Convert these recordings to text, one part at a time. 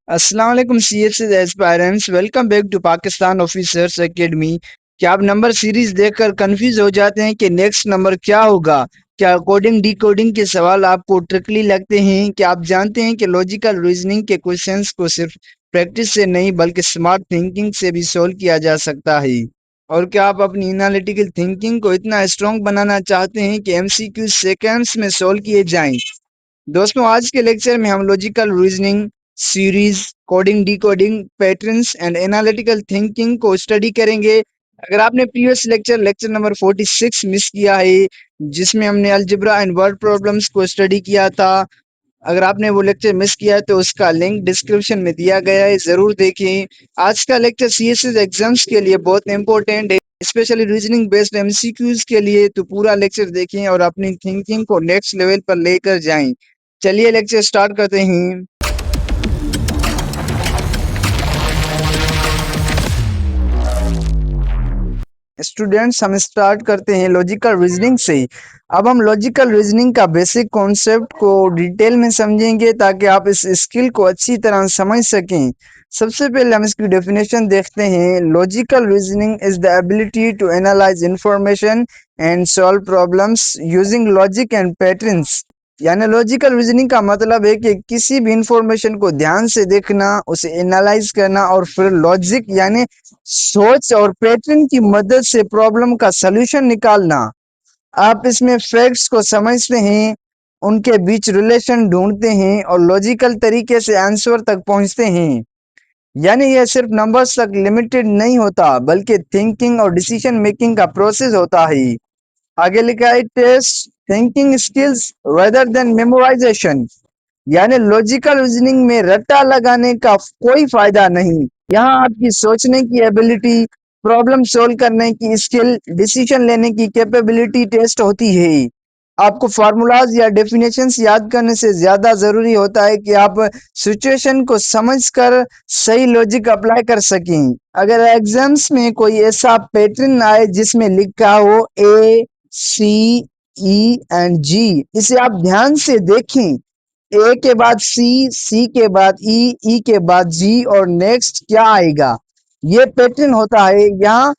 अस्सलाम वालेकुम CSS aspirants, welcome back to Pakistan officers academy. क्या आप नंबर सीरीज देखकर कंफ्यूज हो जाते हैं कि नेक्स्ट नंबर क्या होगा? क्या कोडिंग डिकोडिंग के सवाल आपको ट्रिकली लगते हैं? क्या आप जानते हैं कि लॉजिकल रीजनिंग के क्वेश्चंस को सिर्फ प्रैक्टिस से नहीं बल्कि स्मार्ट थिंकिंग से भी सोल्व किया जा सकता है? और क्या आप अपनी एनालिटिकल थिंकिंग को इतना स्ट्रॉन्ग बनाना चाहते हैं कि एमसीक्यू सेकंड्स में सोल्व किए जाएं? दोस्तों, आज के लेक्चर में हम logical reasoning series, coding decoding patterns and analytical thinking को स्टडी करेंगे। अगर आपने प्रीवियस लेक्चर नंबर 46 मिस किया है, जिसमें हमने अलजेब्रा एंड वर्ड प्रॉब्लम्स को स्टडी किया था, अगर आपने वो लेक्चर मिस किया है तो उसका लिंक डिस्क्रिप्शन में दिया गया है, जरूर देखें। आज का लेक्चर सीएसएस एग्जाम्स के लिए बहुत इंपॉर्टेंट है, स्पेशली रीजनिंग बेस्ड एमसीक्यूज के लिए, तो पूरा लेक्चर देखें और अपनी थिंकिंग को नेक्स्ट लेवल पर लेकर जाएं। चलिए लेक्चर स्टार्ट करते हैं। स्टूडेंट्स, हम स्टार्ट करते हैं लॉजिकल रीजनिंग से। अब हम लॉजिकल रीजनिंग का बेसिक कॉन्सेप्ट को डिटेल में समझेंगे ताकि आप इस स्किल को अच्छी तरह समझ सकें। सबसे पहले हम इसकी डेफिनेशन देखते हैं। Logical reasoning is the ability to analyse information and solve problems using logic and patterns. यानी लॉजिकल रीजनिंग का मतलब है कि किसी भी इंफॉर्मेशन को ध्यान से देखना, उसे एनालाइज करना और फिर लॉजिक यानी सोच और पैटर्न की मदद से प्रॉब्लम का सलूशन निकालना। आप इसमें फैक्ट्स को समझते हैं, उनके बीच रिलेशन ढूंढते हैं और लॉजिकल तरीके से आंसर तक पहुंचते हैं। यानी यह सिर्फ नंबर्स तक लिमिटेड नहीं होता बल्कि थिंकिंग और डिसीजन मेकिंग का प्रोसेस होता है। आगे लिखा है test thinking skills rather than memorisation. यानी लॉजिकल रीजनिंग में रट्टा लगाने का कोई फायदा नहीं। यहाँ आपकी सोचने की एबिलिटी, प्रॉब्लम सोल्व करने की स्किल, डिसीजन लेने की कैपेबिलिटी टेस्ट होती है। आपको फार्मूलाज या डेफिनेशंस याद करने से ज्यादा जरूरी होता है कि आप सिचुएशन को समझकर सही लॉजिक अप्लाई कर सकें। अगर एग्जाम्स में कोई ऐसा पैटर्न आए जिसमें लिखा हो ए सी ई एंड जी, इसे आप ध्यान से देखें। ए के बाद सी के बाद ई के बाद जी और नेक्स्ट क्या आएगा, ये पैटर्न होता है। यहाँ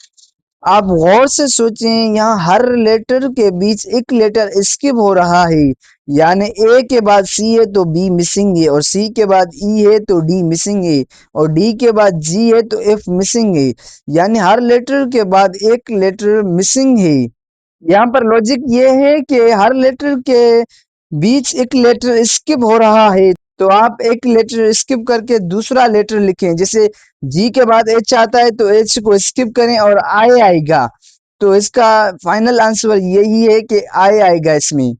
आप गौर से सोचें, यहाँ हर लेटर के बीच एक लेटर स्किप हो रहा है। यानी ए के बाद सी है तो बी मिसिंग है, और सी के बाद ई है तो डी मिसिंग है, और डी के बाद जी है तो एफ मिसिंग है। यानी हर लेटर के बाद एक लेटर मिसिंग है। यहाँ पर लॉजिक ये है कि हर लेटर के बीच एक लेटर स्किप हो रहा है, तो आप एक लेटर स्किप करके दूसरा लेटर लिखें। जैसे जी के बाद एच आता है तो एच को स्किप करें और आई आएगा, तो इसका फाइनल आंसर यही है कि आई आएगा इसमें।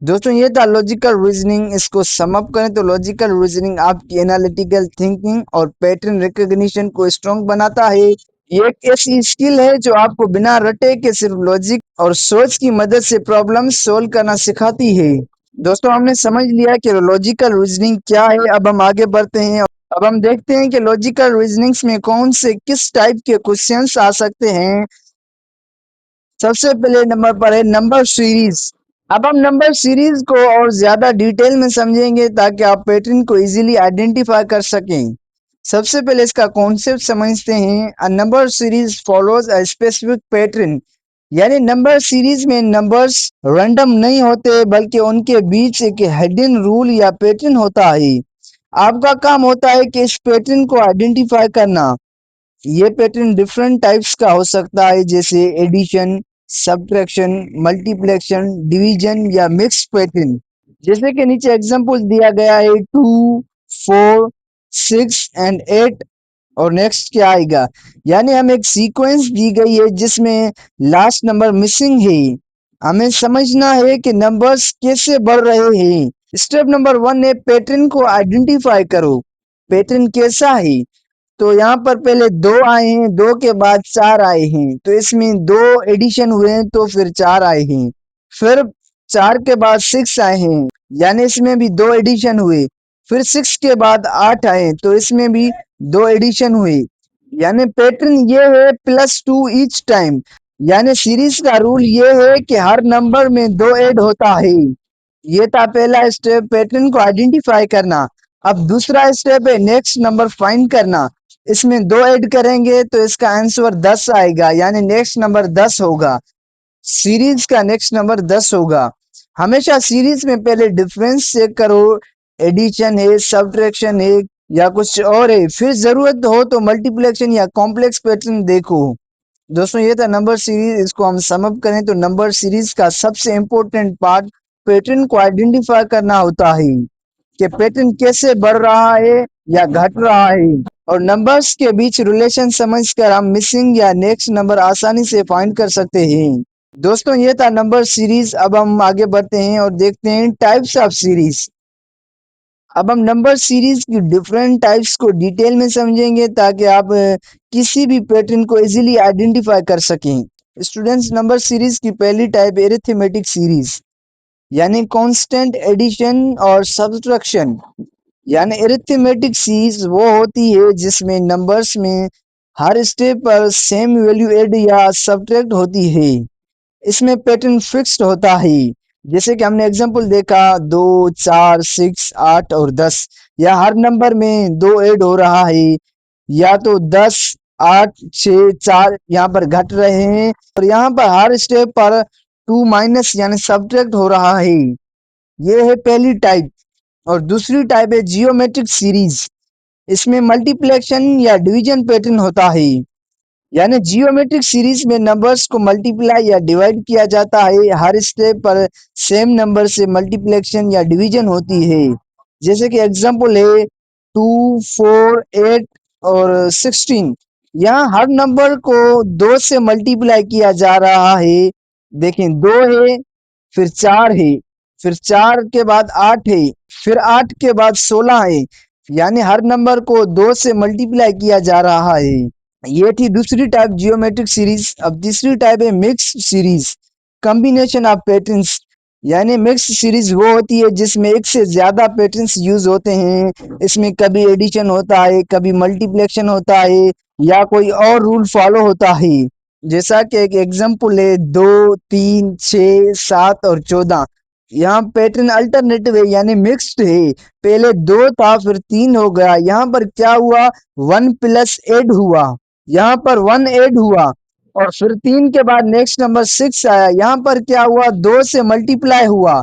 दोस्तों, ये था लॉजिकल रीजनिंग। इसको सम अप करें तो लॉजिकल रीजनिंग आपकी एनालिटिकल थिंकिंग और पैटर्न रिकॉग्निशन को स्ट्रॉन्ग बनाता है। ये एक ऐसी स्किल है जो आपको बिना रटे के सिर्फ लॉजिक और सोच की मदद से प्रॉब्लम सोल्व करना सिखाती है। दोस्तों, हमने समझ लिया कि लॉजिकल रीजनिंग क्या है। अब हम आगे बढ़ते हैं। अब हम देखते हैं कि लॉजिकल रीजनिंग्स में कौन से किस टाइप के क्वेश्चंस आ सकते हैं। सबसे पहले नंबर पर है नंबर सीरीज। अब हम नंबर सीरीज को और ज्यादा डिटेल में समझेंगे ताकि आप पैटर्न को इजीली आइडेंटिफाई कर सकें। सबसे पहले इसका कॉन्सेप्ट समझते हैं। A number series follows a specific pattern. यानी नंबर सीरीज में नंबर्स रैंडम नहीं होते बल्कि उनके बीच एक हिडन रूल या पैटर्न होता है। आपका काम होता है कि इस पैटर्न को आइडेंटिफाई करना। ये पैटर्न डिफरेंट टाइप्स का हो सकता है, जैसे एडिशन, सब्ट्रैक्शन, मल्टीप्लिकेशन, डिवीजन या मिक्स पैटर्न। जैसे कि नीचे एग्जांपल दिया गया है 2, 4, 6 एंड 8। और नेक्स्ट क्या आएगा, यानी हमें एक सीक्वेंस दी गई है जिसमें लास्ट नंबर मिसिंग है। हमें समझना है कि नंबर्स कैसे बढ़ रहे हैं। स्टेप नंबर 1 है पैटर्न को आइडेंटिफाई करो। पैटर्न कैसा है, तो यहाँ पर पहले 2 आए हैं, 2 के बाद 4 आए हैं, तो इसमें 2 एडिशन हुए हैं तो फिर 4 आए हैं। फिर 4 के बाद 6 आए हैं, यानी इसमें भी 2 एडिशन हुए। फिर 6 के बाद 8 आए तो इसमें भी 2 एडिशन हुए। यानी पैटर्न ये है +2 ईच टाइम। यानी सीरीज का रूल ये है कि हर नंबर में 2 ऐड होता है। ये था पहला स्टेप, पैटर्न को आइडेंटिफाई करना। अब दूसरा स्टेप है नेक्स्ट नंबर फाइंड करना। इसमें 2 ऐड करेंगे तो इसका आंसर 10 आएगा, यानी नेक्स्ट नंबर 10 होगा। सीरीज का नेक्स्ट नंबर 10 होगा। हमेशा सीरीज में पहले डिफरेंस चेक करो, एडिशन है, सब्ट्रैक्शन है या कुछ और है, फिर जरूरत हो तो मल्टीप्लिकेशन या कॉम्प्लेक्स पैटर्न देखो। दोस्तों ये था नंबर सीरीज। इसको हम सम अप करें तो नंबर सीरीज का सबसे इंपॉर्टेंट पार्ट पैटर्न को आइडेंटिफाई करना होता है कि पैटर्न कैसे बढ़ रहा है या घट रहा है, और नंबर्स के बीच रिलेशन समझकर हम मिसिंग या नेक्स्ट नंबर आसानी से फाइंड कर सकते हैं। दोस्तों ये था नंबर सीरीज। अब हम आगे बढ़ते हैं और देखते हैं टाइप्स ऑफ सीरीज। अब हम नंबर सीरीज की डिफरेंट टाइप्स को डिटेल में समझेंगे ताकि आप किसी भी पैटर्न को इजीली आइडेंटिफाई कर सकें। स्टूडेंट्स, नंबर सीरीज की पहली टाइप एरिथमेटिक सीरीज, यानी कांस्टेंट एडिशन और सब्ट्रैक्शन। यानी एरिथमेटिक सीरीज वो होती है जिसमें नंबर्स में हर स्टेप पर सेम वैल्यू ऐड या सब्ट्रैक्ट होती है। इसमें पैटर्न फिक्स्ड होता है, जैसे कि हमने एग्जांपल देखा 2, 4, 6, 8 और 10। या हर नंबर में 2 ऐड हो रहा है, या तो 10, 8, 6, 4 यहाँ पर घट रहे हैं, और यहाँ पर हर स्टेप पर 2 माइनस यानी सब्ट्रैक्ट हो रहा है। ये है पहली टाइप। और दूसरी टाइप है जियोमेट्रिक सीरीज। इसमें मल्टीप्लिकेशन या डिवीजन पैटर्न होता है, यानी जियोमेट्रिक सीरीज में नंबर्स को मल्टीप्लाई या डिवाइड किया जाता है। हर स्टेप पर सेम नंबर से मल्टीप्लिकेशन या डिवीजन होती है, जैसे कि एग्जांपल है 2, 4, 8 और 16। यहाँ हर नंबर को 2 से मल्टीप्लाई किया जा रहा है। देखें 2 है, फिर 4 है, फिर 4 के बाद 8 है, फिर 8 के बाद 16 है, यानी हर नंबर को 2 से मल्टीप्लाई किया जा रहा है। ये थी दूसरी टाइप जियोमेट्रिक सीरीज। अब तीसरी टाइप है mix series, combination of patterns. यानी मिक्स सीरीज वो होती है जिसमें एक से ज्यादा पैटर्न्स यूज होते हैं। इसमें कभी एडिशन होता है, कभी मल्टीप्लिकेशन होता है, या कोई और रूल फॉलो होता है। जैसा कि एक एग्जांपल है 2, 3, 6, 7 और 14। यहाँ पैटर्न अल्टरनेटिव है, यानी मिक्स्ड है। पहले 2 था, फिर 3 हो गया। यहाँ पर क्या हुआ, 1 प्लस ऐड हुआ, यहाँ पर 1 ऐड हुआ, और फिर 3 के बाद नेक्स्ट नंबर 6 आया। यहाँ पर क्या हुआ, 2 से मल्टीप्लाई हुआ,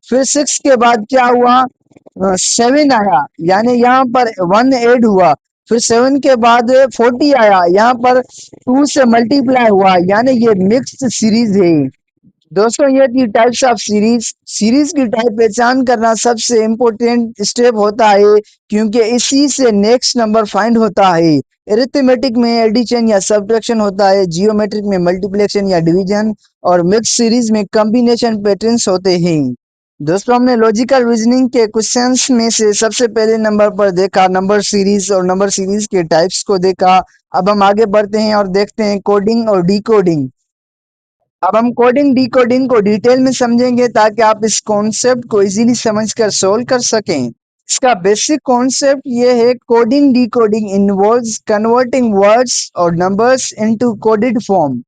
फिर 6 के बाद क्या हुआ, 7 आया, यानी यहाँ पर 1 ऐड हुआ, फिर 7 के बाद 40 आया, यहाँ पर 2 से मल्टीप्लाई हुआ, यानी ये मिक्स्ड सीरीज है। दोस्तों ये थी टाइप्स ऑफ सीरीज। सीरीज की टाइप पहचान करना सबसे इम्पोर्टेंट स्टेप होता है, क्योंकि इसी से नेक्स्ट नंबर फाइंड होता है। एरिथमेटिक में एडिशन या सब्ट्रैक्शन होता है, जियोमेट्रिक में मल्टीप्लिकेशन या डिवीजन, और मिक्स सीरीज में कॉम्बिनेशन पैटर्न्स होते हैं। दोस्तों हमने लॉजिकल रीजनिंग के क्वेश्चंस में से सबसे पहले नंबर पर देखा नंबर सीरीज और नंबर सीरीज के टाइप्स को देखा। अब हम आगे बढ़ते हैं और देखते हैं कोडिंग और डिकोडिंग। अब हम कोडिंग डिकोडिंग को डिटेल में समझेंगे ताकि आप इस कॉन्सेप्ट को इजीली समझकर सोल्व कर सकें। इसका बेसिक कॉन्सेप्ट ये है, coding decoding involves converting words और नंबर्स इनटू कोडेड फॉर्म।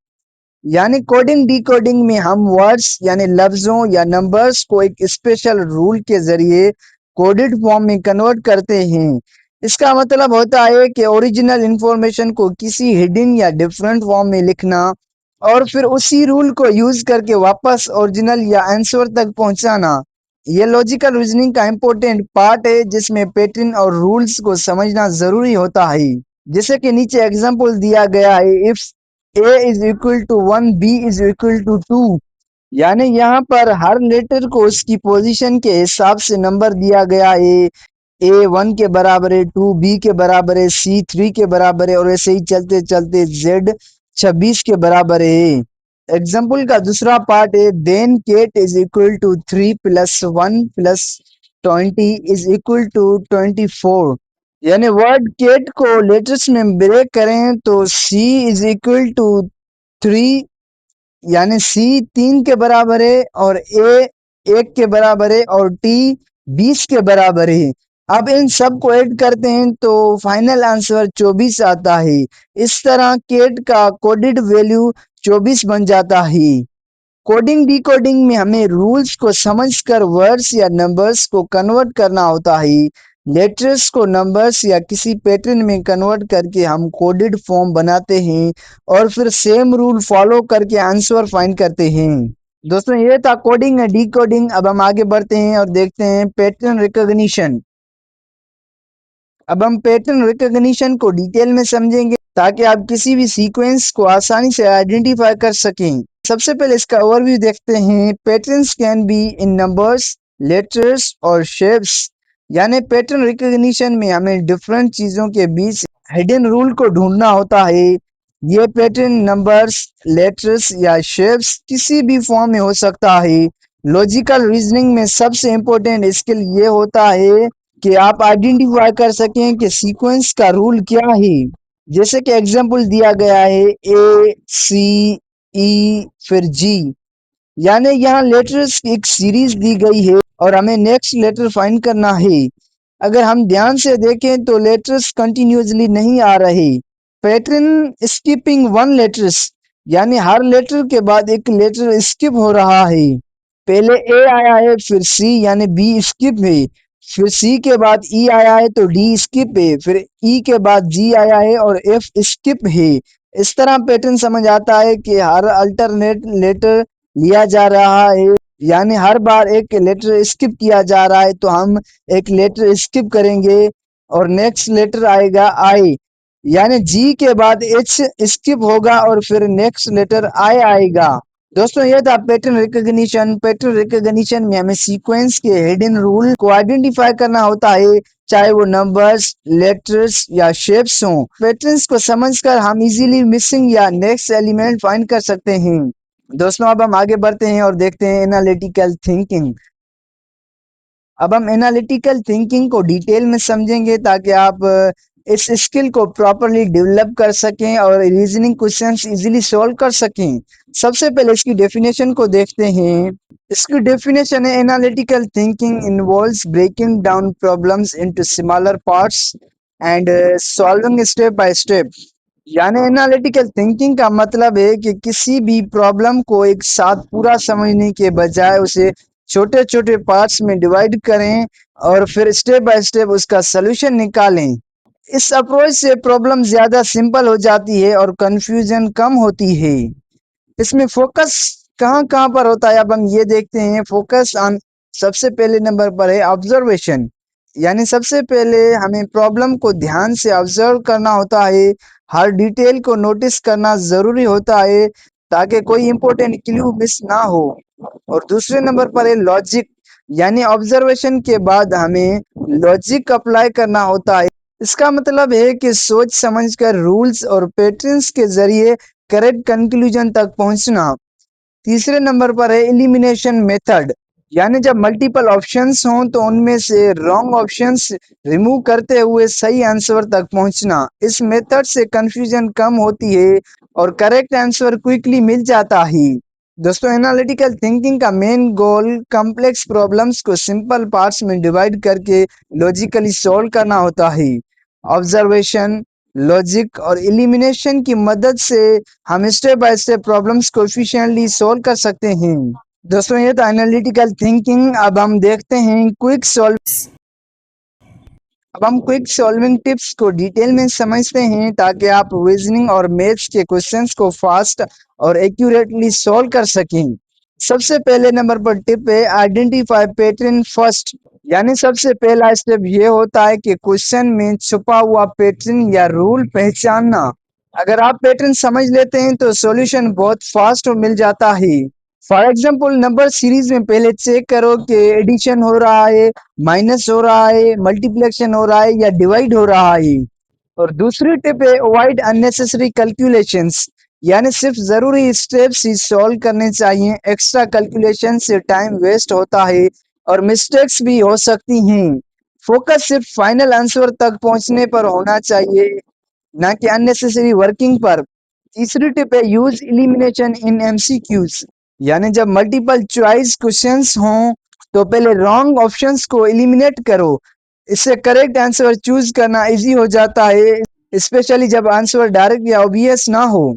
यानी कोडिंग डिकोडिंग में हम वर्ड्स यानी लफ्जों या नंबर्स को एक स्पेशल रूल के जरिए कोडेड फॉर्म में कन्वर्ट करते हैं। इसका मतलब होता है कि ओरिजिनल इंफॉर्मेशन को किसी हिडन या डिफरेंट फॉर्म में लिखना, और फिर उसी रूल को यूज करके वापस ओरिजिनल या आंसर तक पहुंचाना। ये लॉजिकल रीजनिंग का इम्पोर्टेंट पार्ट है जिसमें पैटर्न और रूल्स को समझना जरूरी होता है। जैसे कि नीचे एग्जांपल दिया गया है, if a is equal to 1, b is equal to 2। यानी यहाँ पर हर लेटर को उसकी पोजीशन के हिसाब से नंबर दिया गया है। a 1 के बराबर है, 2 b के बराबर है, c 3 के बराबर है, और ऐसे ही चलते चलते z 26 के बराबर है। एग्जाम्पल का दूसरा पार्ट है, then cat is equal to 3 plus 1 plus 20 is equal to 24। यानी वर्ड केट को लेटर्स में ब्रेक करें तो c इज इक्वल टू 3, यानी c 3 के बराबर है, और a 1 के बराबर है, और t 20 के बराबर है। अब इन सब को ऐड करते हैं तो फाइनल आंसर 24 आता है। इस तरह केट का कोडेड वैल्यू 24 बन जाता है। कोडिंग डिकोडिंग में हमें रूल्स को समझकर वर्ड्स या नंबर्स को कन्वर्ट करना होता है। लेटर्स को नंबर्स या किसी पैटर्न में कन्वर्ट करके हम कोडेड फॉर्म बनाते हैं और फिर सेम रूल फॉलो करके आंसर फाइंड करते हैं। दोस्तों ये था कोडिंग एंड डिकोडिंग। अब हम आगे बढ़ते हैं और देखते हैं पैटर्न रिकॉग्निशन। अब हम पैटर्न रिकॉग्निशन को डिटेल में समझेंगे ताकि आप किसी भी सीक्वेंस को आसानी से आइडेंटिफाई कर सकें। सबसे पहले इसका ओवरव्यू देखते हैं। Patterns can be in numbers, letters और शेप्स। यानी पैटर्न रिकॉग्निशन में हमें डिफरेंट चीजों के बीच हिडन रूल को ढूंढना होता है। ये पैटर्न नंबर्स, लेटर्स या शेप्स किसी भी फॉर्म में हो सकता है। लॉजिकल रीजनिंग में सबसे इम्पोर्टेंट स्किल ये होता है कि आप आइडेंटिफाई कर सकें कि सीक्वेंस का रूल क्या है। जैसे कि एग्जांपल दिया गया है ए सी ई फिर जी। यानी यहाँ लेटर्स की एक सीरीज दी गई है और हमें नेक्स्ट लेटर फाइंड करना है। अगर हम ध्यान से देखें तो लेटर्स कंटिन्यूसली नहीं आ रहे। पैटर्न स्किपिंग वन लेटर्स, यानी हर लेटर के बाद एक लेटर स्किप हो रहा है। पहले ए आया है फिर सी यानी बी स्किप है, फिर सी के बाद ई आया है तो डी स्किप है, फिर ई के बाद जी आया है और एफ स्किप है। इस तरह पैटर्न समझ आता है कि हर अल्टरनेट लेटर लिया जा रहा है। यानी हर बार एक लेटर स्किप किया जा रहा है तो हम एक लेटर स्किप करेंगे और नेक्स्ट लेटर आएगा आई। यानी जी के बाद एच स्किप होगा और फिर नेक्स्ट लेटर आई आएगा। दोस्तों ये था पैटर्न रिकॉग्निशन। पैटर्न रिकॉग्निशन में हमें सीक्वेंस के हिडन रूल को आइडेंटिफाई करना होता है, चाहे वो नंबर्स, लेटर्स या शेप्स हों। पैटर्न्स को समझकर हम इजीली मिसिंग या नेक्स्ट एलिमेंट फाइंड कर सकते हैं। दोस्तों अब हम आगे बढ़ते हैं और देखते हैं एनालिटिकल थिंकिंग। अब हम एनालिटिकल थिंकिंग को डिटेल में समझेंगे ताकि आप इस स्किल को प्रॉपरली डेवलप कर सकें और रीजनिंग क्वेश्चंस इजीली सॉल्व कर सकें। सबसे पहले इसकी डेफिनेशन को देखते हैं। इसकी डेफिनेशन है analytical thinking involves breaking down problems into smaller parts and solving step by step. यानी एनालिटिकल थिंकिंग का मतलब है कि किसी भी प्रॉब्लम को एक साथ पूरा समझने के बजाय उसे छोटे छोटे पार्ट्स में डिवाइड करें और फिर स्टेप बाय स्टेप उसका सलूशन निकालें। इस अप्रोच से प्रॉब्लम ज्यादा सिंपल हो जाती है और कंफ्यूजन कम होती है। इसमें फोकस कहाँ कहाँ पर होता है अब हम ये देखते हैं। फोकस ऑन सबसे पहले नंबर पर है ऑब्जर्वेशन। यानी सबसे पहले हमें प्रॉब्लम को ध्यान से ऑब्जर्व करना होता है, हर डिटेल को नोटिस करना जरूरी होता है ताकि कोई इंपॉर्टेंट क्लू मिस ना हो। और दूसरे नंबर पर है लॉजिक। यानी ऑब्जर्वेशन के बाद हमें लॉजिक अप्लाई करना होता है। इसका मतलब है कि सोच समझकर रूल्स और पैटर्न्स के जरिए करेक्ट कंक्लूजन तक पहुंचना। तीसरे नंबर पर है एलिमिनेशन मेथड। यानी जब मल्टीपल ऑप्शंस हों तो उनमें से रॉन्ग ऑप्शंस रिमूव करते हुए सही आंसर तक पहुंचना। इस मेथड से कंफ्यूजन कम होती है और करेक्ट आंसर क्विकली मिल जाता है। दोस्तों एनालिटिकल थिंकिंग का मेन गोल कॉम्प्लेक्स प्रॉब्लम्स को सिंपल पार्ट्स में डिवाइड करके लॉजिकली सॉल्व करना होता है। ऑब्जर्वेशन, लॉजिक और एलिमिनेशन की मदद से हम स्टेप बाय स्टेप प्रॉब्लम्स को एफिशिएंटली सॉल्व कर सकते हैं। दोस्तों ये तो एनालिटिकल थिंकिंग। अब हम देखते हैं क्विक सॉल्विंग टिप्स को डिटेल में समझते हैं ताकि आप रीजनिंग और मैथ्स के क्वेश्चंस को फास्ट और एक्यूरेटली सॉल्व कर सकें। सबसे पहले नंबर पर टिप है आइडेंटिफाई पैटर्न फर्स्ट। यानी सबसे पहला स्टेप ये होता है कि क्वेश्चन में छुपा हुआ पैटर्न या रूल पहचानना। अगर आप पैटर्न समझ लेते हैं तो सॉल्यूशन बहुत फास्ट मिल जाता है। फॉर एग्जाम्पल नंबर सीरीज में पहले चेक करो कि एडिशन हो रहा है, माइनस हो रहा है, मल्टीप्लिकेशन हो रहा है या डिवाइड हो रहा है। और दूसरी टिप है अवॉइड अननेसेसरी कैलकुलेशंस। यानी सिर्फ जरूरी स्टेप्स ही सॉल्व करने चाहिए। एक्स्ट्रा कैलकुलेशन से टाइम वेस्ट होता है और मिस्टेक्स भी हो सकती हैं। फोकस सिर्फ फाइनल आंसर तक पहुंचने पर होना चाहिए, ना कि अननेसेसरी वर्किंग पर। तीसरी टिप है यूज एलिमिनेशन इन एमसीक्यूज। यानी जब मल्टीपल चॉइस क्वेश्चंस हों तो पहले रॉन्ग ऑप्शंस को एलिमिनेट करो। इससे करेक्ट आंसर चूज करना इजी हो जाता है, स्पेशली जब आंसर डायरेक्ट या ऑब्वियस ना हो।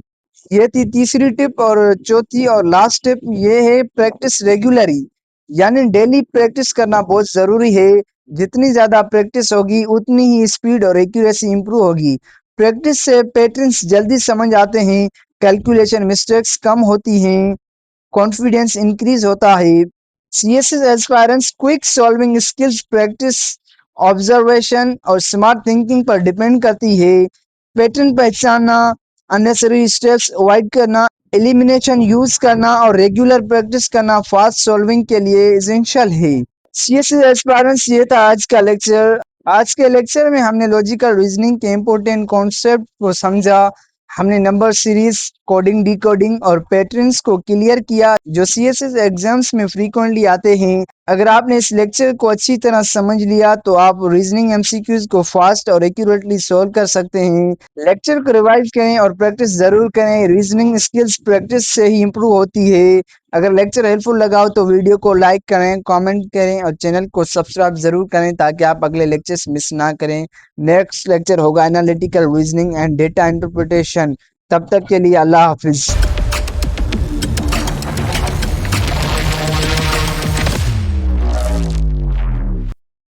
ये थी तीसरी टिप। और चौथी और लास्ट टिप ये है प्रैक्टिस रेगुलरली। यानी डेली प्रैक्टिस करना बहुत जरूरी है। जितनी ज़्यादा प्रैक्टिस होगी उतनी ही स्पीड और एक्यूरेसी इंप्रूव होगी। प्रैक्टिस से पैटर्न्स जल्दी समझ आते हैं, कैलकुलेशन मिस्टेक्स कम होती हैं, कॉन्फिडेंस इंक्रीज होता है। CSS aspirants quick solving skills practice, observation और स्मार्ट थिंकिंग पर डिपेंड करती है। पैटर्न पहचानना, अननेसेसरी स्टेप्स अवॉइड करना, एलिमिनेशन यूज करना और रेगुलर प्रैक्टिस करना फास्ट सॉल्विंग के लिए एसेंशियल है। सीएसएस एस्पायरेंट्स, ये था आज का लेक्चर। आज के लेक्चर में हमने लॉजिकल रीजनिंग के इम्पोर्टेंट कॉन्सेप्ट को समझा। हमने नंबर सीरीज, कोडिंग, डिकोडिंग और पैटर्न्स को क्लियर किया जो सीएसएस एग्जाम्स में फ्रीक्वेंटली आते हैं। अगर आपने इस लेक्चर को अच्छी तरह समझ लिया तो आप रीजनिंग एमसीक्यूज को फास्ट और एक्यूरेटली सॉल्व कर सकते हैं। लेक्चर को रिवाइज करें और प्रैक्टिस जरूर करें। रीजनिंग स्किल्स प्रैक्टिस से ही इंप्रूव होती है। अगर लेक्चर हेल्पफुल लगा हो तो वीडियो को लाइक करें, कमेंट करें और चैनल को सब्सक्राइब जरूर करें ताकि आप अगले लेक्चर्स मिस ना करें। नेक्स्ट लेक्चर होगा analytical reasoning and data interpretation. तब तक के लिए अल्लाह हाफिज।